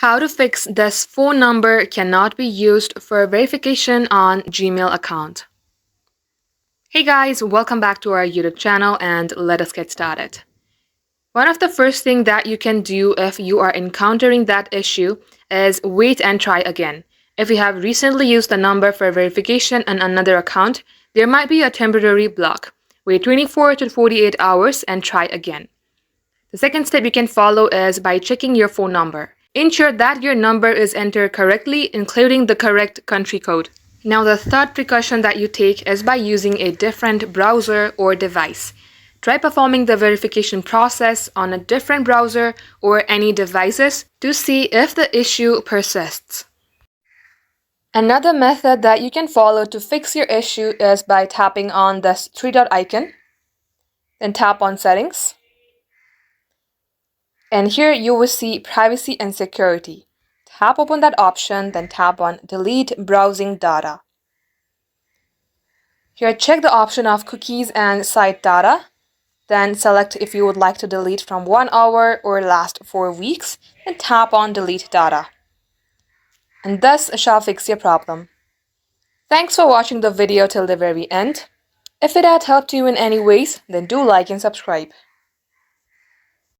How to fix this phone number cannot be used for verification on Gmail account. Hey guys, welcome back to our YouTube channel and let us get started. One of the first things that you can do if you are encountering that issue is wait and try again. If you have recently used the number for verification on another account, there might be a temporary block. Wait 24 to 48 hours and try again. The second step you can follow is by checking your phone number. Ensure that your number is entered correctly, including the correct country code. Now, the third precaution that you take is by using a different browser or device. Try performing the verification process on a different browser or any devices to see if the issue persists. Another method that you can follow to fix your issue is by tapping on this three-dot icon, then tap on Settings. And here you will see Privacy and Security. Tap open that option, then tap on Delete Browsing Data. Here check the option of Cookies and Site Data. Then select if you would like to delete from 1 hour or last 4 weeks, then tap on Delete Data. And this shall fix your problem. Thanks for watching the video till the very end. If it had helped you in any ways, then do like and subscribe.